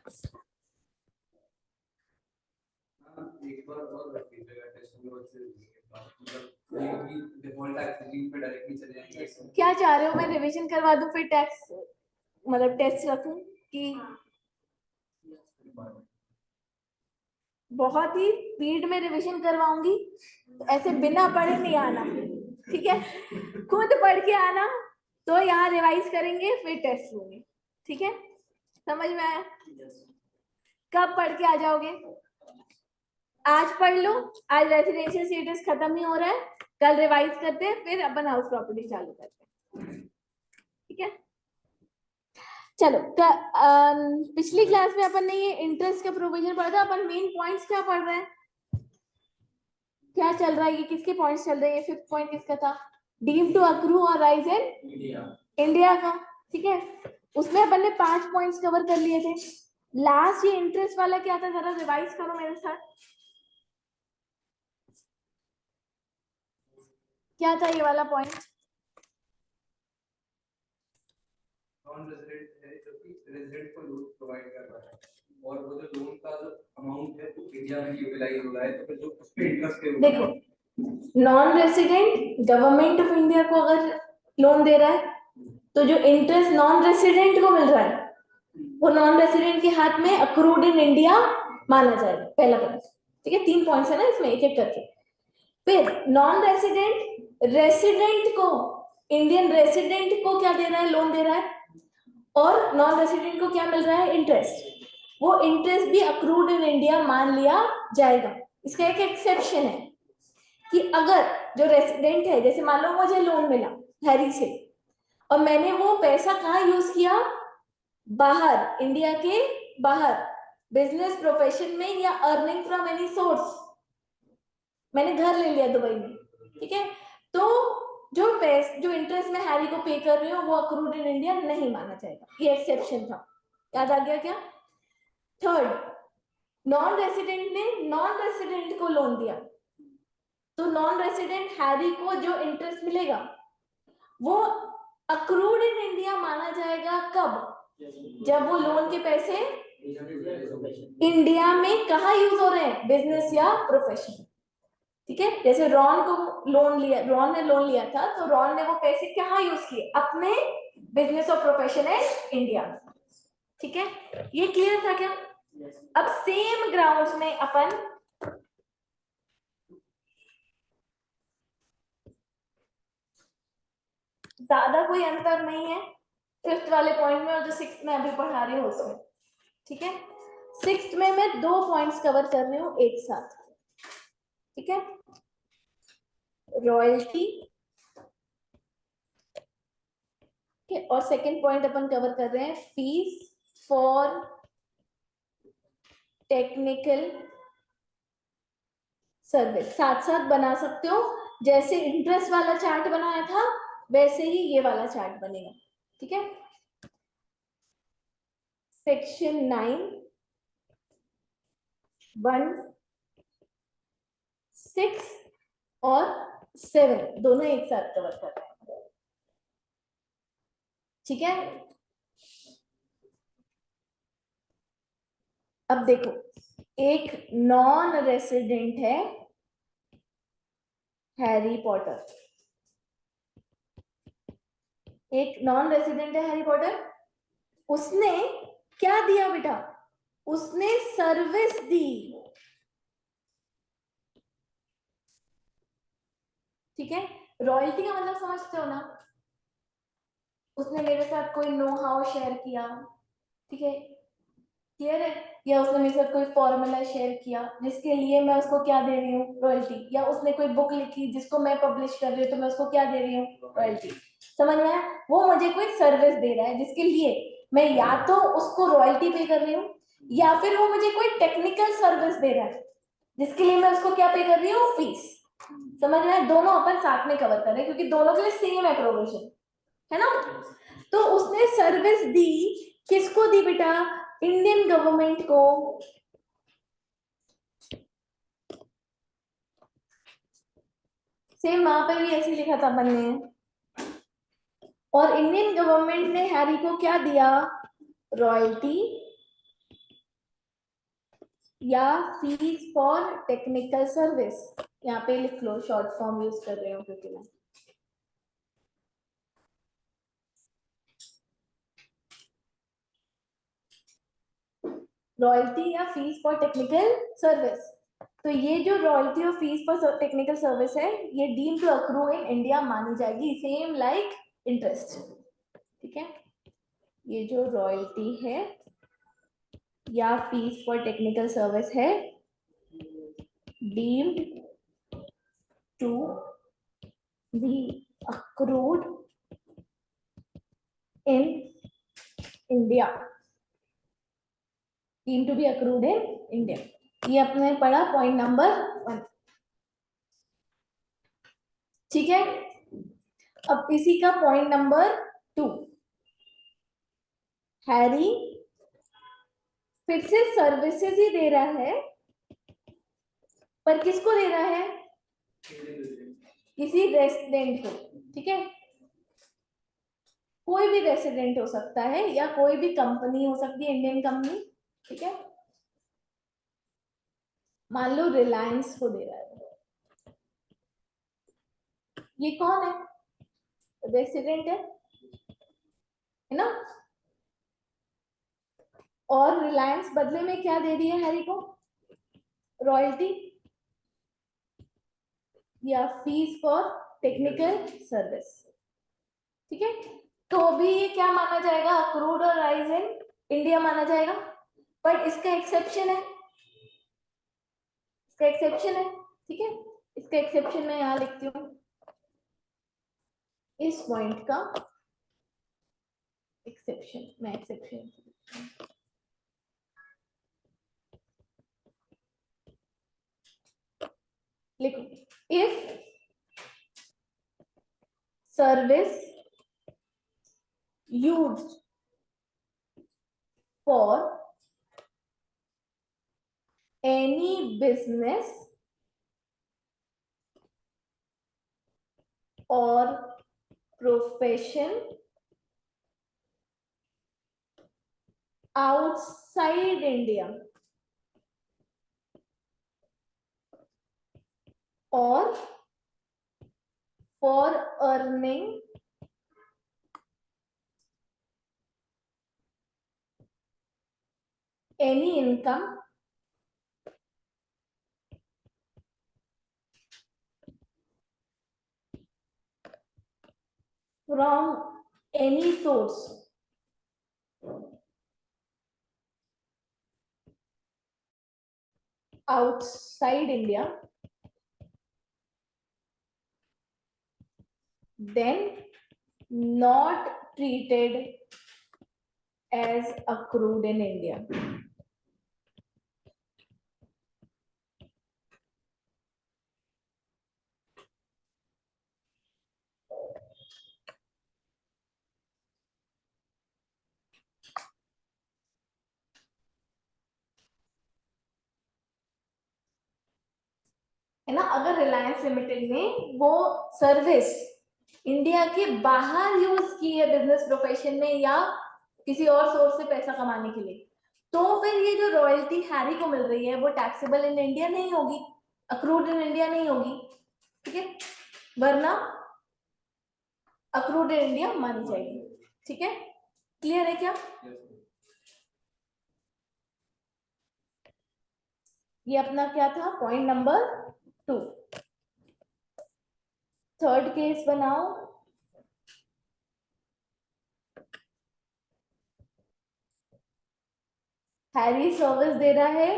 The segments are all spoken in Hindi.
एक बार और रखिएगा टेस्ट में मतलब ये डिफॉल्ट टैक्स रिलीफ पे डायरेक्टली चले जाएंगे। क्या चाह रहे हो, मैं रिवीजन करवा दूं फिर टैक्स मतलब टेस्ट रखूं कि बहुत ही स्पीड में रिवीजन करवाऊंगी, तो ऐसे बिना पढ़े नहीं आना, ठीक है? खुद पढ़ के आना, तो यहाँ रिवाइज करेंगे फिर टेस्ट होंगे, ठीक है? समझ में आया? कब पढ़ के आ जाओगे? आज पढ़ लो, आज रेजिडेंशियल स्टेटस खत्म ही हो रहा है, कल रिवाइज करते हैं, फिर अपन हाउस प्रॉपर्टी चालू करते हैं, ठीक है? चलो पिछली क्लास में अपन ने ये इंटरेस्ट का प्रोविजन पढ़ा था। अपन मेन पॉइंट्स क्या पढ़ रहे हैं, क्या चल रहा है, ये किसके पॉइंट्स चल रहे हैं? ये फिफ्थ पॉइंट किसका था? डीम टू अक्रू और राइज इन इंडिया का, ठीक है? उसमें अपन ने 5 पॉइंट्स कवर कर लिए थे। लास्ट ये इंटरेस्ट वाला क्या था, जरा रिवाइज करो मेरे साथ। क्या था ये वाला पॉइंट? नॉन रेजिडेंट है जो कि रेजिडेंट को लोन प्रोवाइड कर रहा है, और वो जो लोन का जो अमाउंट है वो इंडिया में यूटिलाइज हो रहा है, तो फिर जो उस पे इंटरेस्ट पे देखो, non resident government of India को अगर लोन दे रहा है, तो जो इंटरेस्ट नॉन रेजिडेंट को मिल रहा है वो नॉन रेजिडेंट के हाथ में अक्रूड इन इंडिया माना जाएगा। पहला पॉइंट, ठीक है? 3 पॉइंट्स है ना इसमें, एक एक करके। फिर नॉन रेजिडेंट रेसिडेंट को, इंडियन रेसिडेंट को क्या दे रहा है? लोन दे रहा है, और नॉन रेसिडेंट को क्या मिल रहा है? इंटरेस्ट। वो इंटरेस्ट भी अक्रूड इन इंडिया मान लिया जाएगा। इसका एक एक्सेप्शन है कि अगर जो रेसिडेंट है, जैसे मान लो मुझे लोन मिला हैरी से, और मैंने वो पैसा कहाँ यूज किया? बाहर, इंडिया के बाहर, बिजनेस प्रोफेशन में, या अर्निंग फ्रॉम एनी सोर्स। मैंने घर ले लिया दुबई में, ठीक है? तो जो इंटरेस्ट मैं हैरी को पे कर रही हूँ वो अक्रूड इन इंडिया नहीं माना जाएगा। ये एक्सेप्शन था, याद आ गया क्या? थर्ड, नॉन रेसिडेंट ने नॉन रेसिडेंट को लोन दिया, तो नॉन रेसिडेंट हैरी को जो इंटरेस्ट मिलेगा वो अक्रूड इन इंडिया माना जाएगा। कब? जब वो लोन के पैसे इंडिया में कहाँ यूज हो रहे हैं? बिजनेस या प्रोफेशन, ठीक है? जैसे रॉन को लोन लिया, रॉन ने लोन लिया था, तो रॉन ने वो पैसे कहाँ यूज किए? अपने बिजनेस और प्रोफेशन है इंडिया, ठीक है? ये क्लियर था क्या? अब सेम ग्राउंड्स में अपन ज्यादा कोई अंतर नहीं है फिफ्थ वाले पॉइंट में और जो सिक्स्थ में अभी पढ़ा रही हूँ उसमें, ठीक है? सिक्स्थ में मैं 2 पॉइंट्स कवर कर रही हूँ एक साथ, ठीक है? रॉयल्टी, और सेकंड पॉइंट अपन कवर कर रहे हैं फीस फॉर टेक्निकल सर्विस। साथ साथ बना सकते हो, जैसे इंटरेस्ट वाला चार्ट बनाया था वैसे ही ये वाला चार्ट बनेगा, ठीक है? सेक्शन 9 1 6 और 7 दोनों एक साथ कवर कर रहे हैं, ठीक है? अब देखो, एक नॉन रेसिडेंट है हैरी पॉटर, एक नॉन रेसिडेंट है हैरी पॉटर। उसने क्या दिया बेटा? उसने सर्विस दी, ठीक है? रॉयल्टी का मतलब समझते हो ना? उसने मेरे साथ कोई नो हाउ शेयर किया, ठीक है? क्लियर है? या उसने मेरे साथ कोई फॉर्मूला शेयर किया जिसके लिए मैं उसको क्या दे रही हूँ? रॉयल्टी। या उसने कोई बुक लिखी जिसको मैं पब्लिश कर रही हूँ, तो मैं उसको क्या दे रही हूँ? रॉयल्टी। समझ में आया? वो मुझे कोई सर्विस दे रहा है जिसके लिए मैं या तो उसको रॉयल्टी पे कर रही हूँ, या फिर वो मुझे कोई टेक्निकल सर्विस दे रहा है जिसके लिए मैं उसको क्या पे कर रही हूँ? फीस। समझ में आया? दोनों अपन साथ में कवर कर रहे हैं क्योंकि दोनों के लिए सेम है प्रोविजन, है ना? तो उसने सर्विस दी, किसको दी बेटा? इंडियन गवर्नमेंट को। सेम वहां पर भी ऐसे लिखा था अपन ने, और इंडियन गवर्नमेंट ने हैरी को क्या दिया? रॉयल्टी या फीस फॉर टेक्निकल सर्विस, यहाँ पे लिख लो, शॉर्ट फॉर्म यूज कर रही हूँ क्योंकि मैं रॉयल्टी या फीस फॉर टेक्निकल सर्विस। तो ये जो रॉयल्टी और फीस फॉर टेक्निकल सर्विस है, ये deem to accrue in India मानी जाएगी, सेम लाइक इंटरेस्ट। ठीक है, ये जो रॉयल्टी है या फीस फॉर टेक्निकल सर्विस है, deemed to be accrued in India, deemed to be accrued in India. ये अपने पढ़ा पॉइंट नंबर 1। ठीक है, अब इसी का पॉइंट नंबर 2, हैरी फिर से सर्विसेज ही दे रहा है, पर किसको दे रहा है? किसी रेसिडेंट को। ठीक है, कोई भी रेसिडेंट हो सकता है या कोई भी कंपनी हो सकती है, इंडियन कंपनी। ठीक है, मान लो रिलायंस को दे रहा है, ये कौन है? रेसिडेंट है ना? और रिलायंस बदले में क्या दे रही है हैरी को? रॉयल्टी या फीस फॉर टेक्निकल सर्विस। ठीक है, तो भी ये क्या माना जाएगा? अक्रूड और राइज इन इंडिया माना जाएगा, बट इसका एक्सेप्शन है, इसका एक्सेप्शन है। ठीक है, इसका एक्सेप्शन मैं यहां लिखती हूँ, इस पॉइंट का एक्सेप्शन, मैं एक्सेप्शन लिखो, if service used for any business और profession outside India or for earning any income from any source outside India, then not treated as accrued in India. है ना, अगर रिलायंस लिमिटेड ने वो सर्विस इंडिया के बाहर यूज की है बिजनेस प्रोफेशन में या किसी और सोर्स से पैसा कमाने के लिए, तो फिर ये जो रॉयल्टी हैरी को मिल रही है वो टैक्सेबल इन इंडिया नहीं होगी, अक्रूड इन इंडिया नहीं होगी। ठीक है, वरना अक्रूड इन इंडिया मानी जाएगी। ठीक है, क्लियर है क्या? ये अपना क्या था? Point number 2। थर्ड केस बनाओ। हैरी सर्विस दे रहा है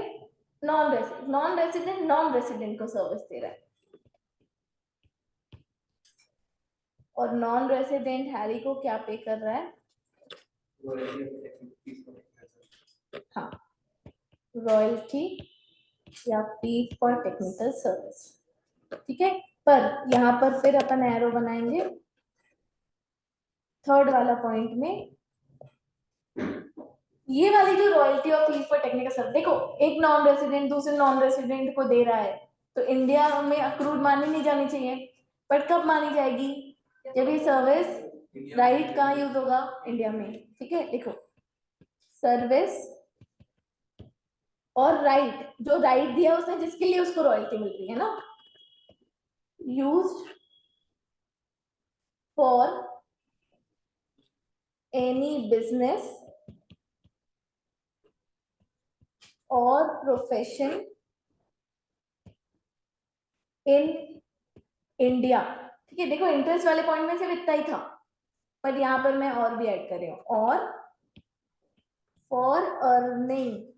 नॉन रेसिडेंट को सर्विस दे रहा है, और नॉन रेसिडेंट हैरी को क्या पे कर रहा है? हाँ, रॉयल्टी या फीस फॉर टेक्निकल सर्विस। ठीक है, पर यहाँ पर फिर अपन एरो बनाएंगे थर्ड वाला पॉइंट में, ये वाली जो रॉयल्टी और फीस फॉर टेक्निकल सर्विस, देखो एक नॉन रेसिडेंट दूसरे नॉन रेसिडेंट को दे रहा है, तो इंडिया में अक्रूड मानी नहीं जानी चाहिए, बट कब मानी जाएगी? जब ये सर्विस राइट कहाँ यूज होगा? इंडिया में। ठीक है, देखो सर्विस और राइट, जो राइट दिया उसने जिसके लिए उसको रॉयल्टी मिल रही है ना, यूज्ड फॉर एनी बिजनेस और प्रोफेशन इन इंडिया। ठीक है, देखो इंटरेस्ट वाले पॉइंट में सिर्फ इतना ही था, पर यहाँ पर मैं और भी ऐड कर रही हूँ, और फॉर अर्निंग।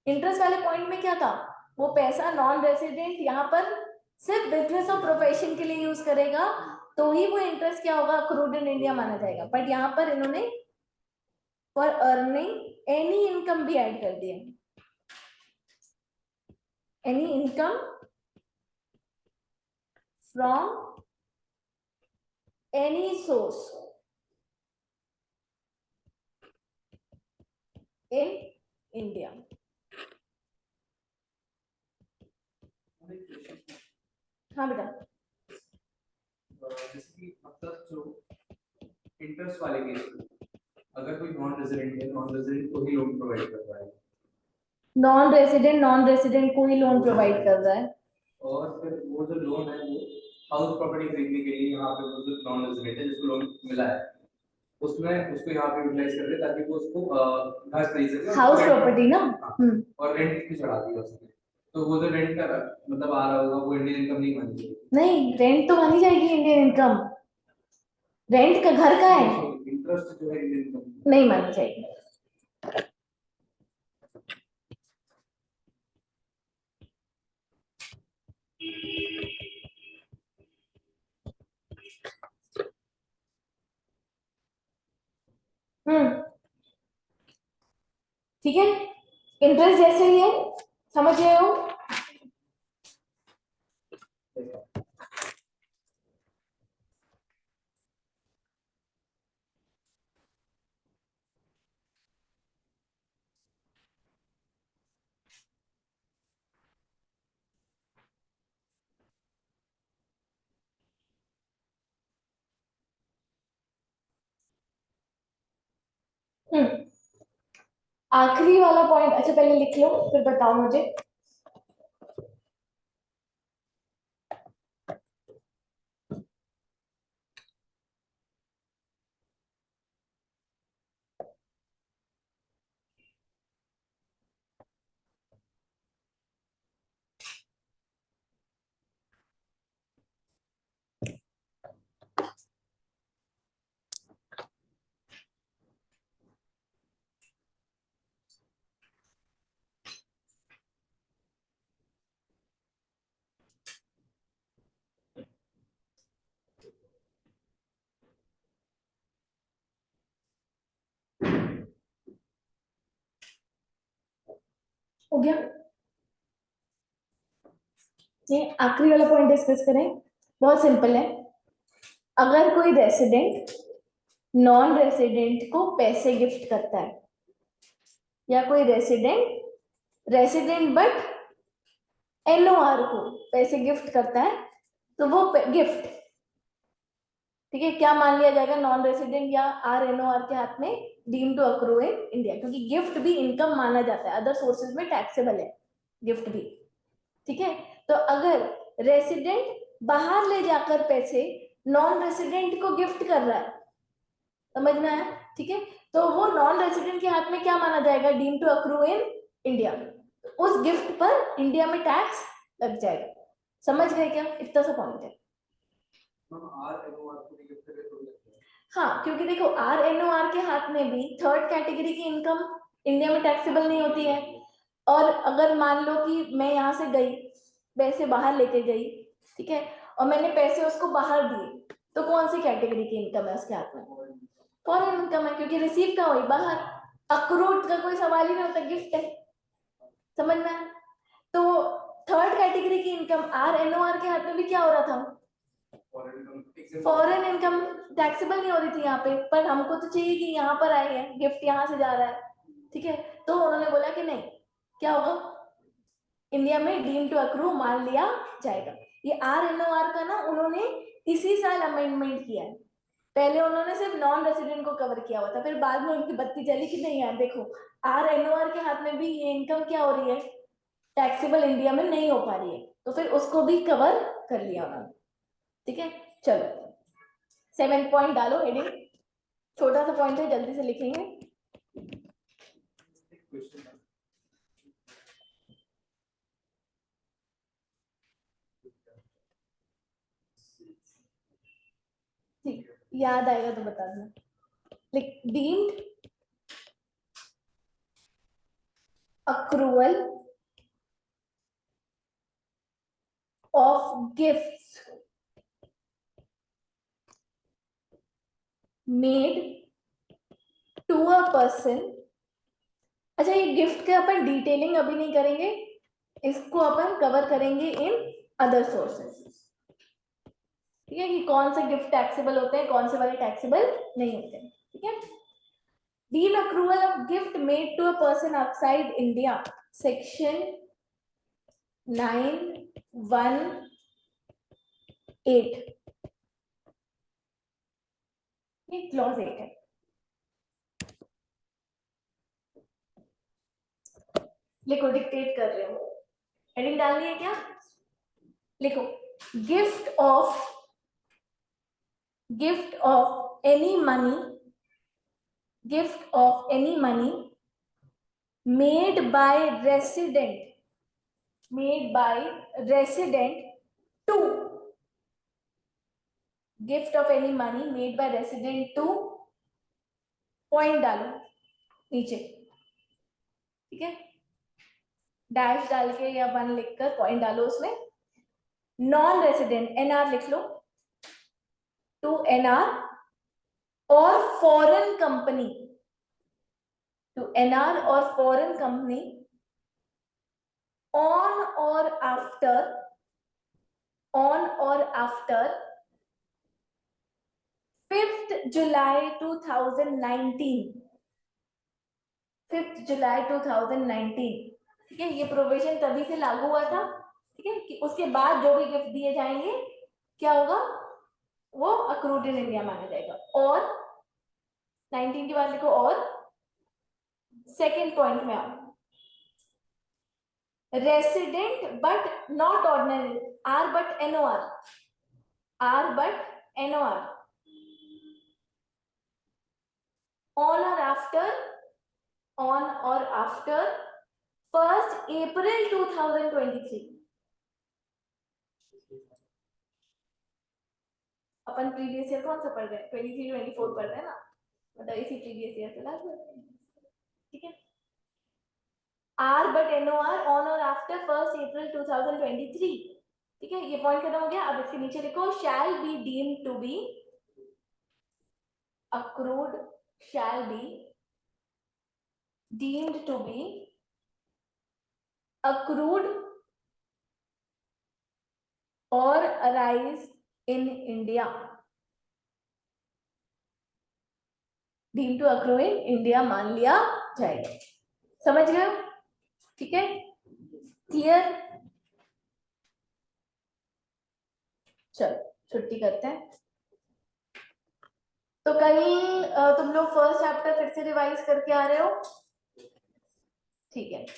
इंटरेस्ट वाले पॉइंट में क्या था, वो पैसा नॉन रेसिडेंट यहाँ पर सिर्फ बिजनेस और प्रोफेशन के लिए यूज करेगा, तो ही वो इंटरेस्ट क्या होगा, अक्रूड इन इंडिया माना जाएगा। बट यहाँ पर इन्होंने फॉर अर्निंग एनी इनकम भी ऐड कर दिया, any income from any source in India. हाँ बेटा। जैसे कि मतलब जो इंटरेस्ट वाले केस में अगर कोई नॉन रेजिडेंट है, नॉन रेजिडेंट को ही लोन प्रोवाइड कर रहा है, नॉन रेसिडेंट को ही लोन प्रोवाइड कर रहा है, और फिर वो जो लोन है वो हाउस प्रॉपर्टी खरीदने के लिए यहाँ पे वो जो नॉन रेजिडेंट है जिसको लोन मिला है उसमें उसको यहाँ पे यूटिलाइज कर दे ताकि वो उसको घर खरीद सके, हाउस प्रॉपर्टी ना। और रेंट भी चढ़ा दिया उसने, तो वो जो रेंट का मतलब आ रहा होगा वो इंडियन इनकम नहीं बनेगी। नहीं, रेंट तो मानी जाएगी इंडियन इनकम, रेंट का घर का है, इंटरेस्ट जो है इंडियन इनकम नहीं मानी जाएगी। ठीक है, इंटरेस्ट जैसे ही है, समझ रहे हो। आखिरी वाला पॉइंट, अच्छा पहले लिख लो फिर बताओ मुझे। हो गया, ये आखिरी वाला पॉइंट डिस्कस करें। बहुत सिंपल है, अगर कोई रेसिडेंट नॉन रेसिडेंट को पैसे गिफ्ट करता है, या कोई रेसिडेंट रेसिडेंट बट एनओआर को पैसे गिफ्ट करता है, तो वो गिफ्ट, ठीक है, क्या मान लिया जाएगा, नॉन रेसिडेंट या आरएनओआर के हाथ में, deem to accrue in India, क्योंकि गिफ्ट भी इनकम माना जाता है, अदर सोर्सेज में टैक्सेबल है गिफ्ट भी। ठीक है, तो अगर रेसिडेंट बाहर ले जाकर पैसे नॉन रेसिडेंट को गिफ्ट कर रहा है, समझ में आया, ठीक है, तो वो नॉन रेसिडेंट के हाथ में क्या माना जाएगा, deem to accrue in India, उस गिफ्ट पर इंडिया में टैक्स लग जाएगा। समझ गए क्या, इतना सा पॉइंट है। हाँ, क्योंकि देखो आरएनओआर के हाथ में भी थर्ड कैटेगरी की इनकम इंडिया में टैक्सेबल नहीं होती है, और अगर मान लो कि मैं यहाँ से गई, पैसे बाहर लेके गई, ठीक है, और मैंने पैसे उसको बाहर दिए, तो कौन सी कैटेगरी की इनकम है उसके हाथ में, फॉरेन इनकम है, क्योंकि रिसीव का हुई बाहर, अक्रूड का कोई सवाल ही नहीं होता, गिफ्ट है। समझ में आया? तो थर्ड कैटेगरी की इनकम आरएनओआर के हाथ में भी क्या हो रहा था, फॉरेन इनकम टैक्सेबल नहीं हो रही थी यहाँ पे, पर हमको तो चाहिए कि यहाँ पर आई है, गिफ्ट यहाँ से जा रहा है, ठीक है, तो उन्होंने बोला कि नहीं, क्या होगा, इंडिया में डीम टू अक्रू मान लिया जाएगा। ये आरएनओआर का ना उन्होंने इसी साल अमेंडमेंट किया है, पहले उन्होंने सिर्फ नॉन रेसिडेंट को कवर किया हुआ था, फिर बाद में उनकी बत्ती चली कि नहीं यार देखो RNOR के हाथ में भी ये इनकम क्या हो रही है, टैक्सेबल इंडिया में नहीं हो पा रही है, तो फिर उसको भी कवर कर लिया उन्होंने। ठीक है, चलो 7 पॉइंट डालो हेडिंग, छोटा सा पॉइंट है, जल्दी से लिखेंगे। ठीक, याद आएगा तो बता देना। लिख, deemed accrual of gifts made to a person। अच्छा, ये गिफ्ट के अपन डिटेलिंग अभी नहीं करेंगे, इसको अपन कवर करेंगे इन अदर सोर्सेस। ठीक है, कि कौन से गिफ्ट टैक्सेबल होते हैं, कौन से वाले टैक्सेबल नहीं होते हैं। ठीक है, deed accrual of gift made to a person outside India, section 918, ये क्लॉज 8 है। लिखो, डिक्टेट कर रहे हो, हेडिंग डालनी है क्या? लिखो, gift of any money, gift of any money made by resident to, gift of any money made by resident to, point डालो नीचे। ठीक है, डैश डाल के या 1 लिखकर पॉइंट डालो उसमें। नॉन रेसिडेंट NR लिख लो, टू NR और फॉरेन कंपनी, टू NR और foreign company on or after 5th July 2019, 5th July 2019। ठीक है, ये प्रोविजन तभी से लागू हुआ था। ठीक है, कि उसके बाद जो भी गिफ्ट दिए जाएंगे क्या होगा, वो अक्रूड इन इंडिया माना जाएगा। और 19 के बाद लिखो, और सेकेंड पॉइंट में आओ, resident but not ordinary, R but NOR, R but NOR on or after 1st April 2023। Upon previous year कौन सा पढ़ रहे हैं, 23 24 पढ़ रहे हैं ना, मतलब इसी प्रीवियस ईयर से लागू है। ठीक है, R but NOR on or after 1st April 2023। ठीक है, ये पॉइंट खत्म हो गया। अब इसके नीचे लिखो, shall be deemed to be accrued, shall be deemed to be accrued or arise in India, deemed to accrue in India मान लिया जाएगा। समझ गए? ठीक है, क्लियर? चलो छुट्टी करते हैं। तो कल तुम लोग फर्स्ट चैप्टर फिर से रिवाइज करके आ रहे हो? ठीक है।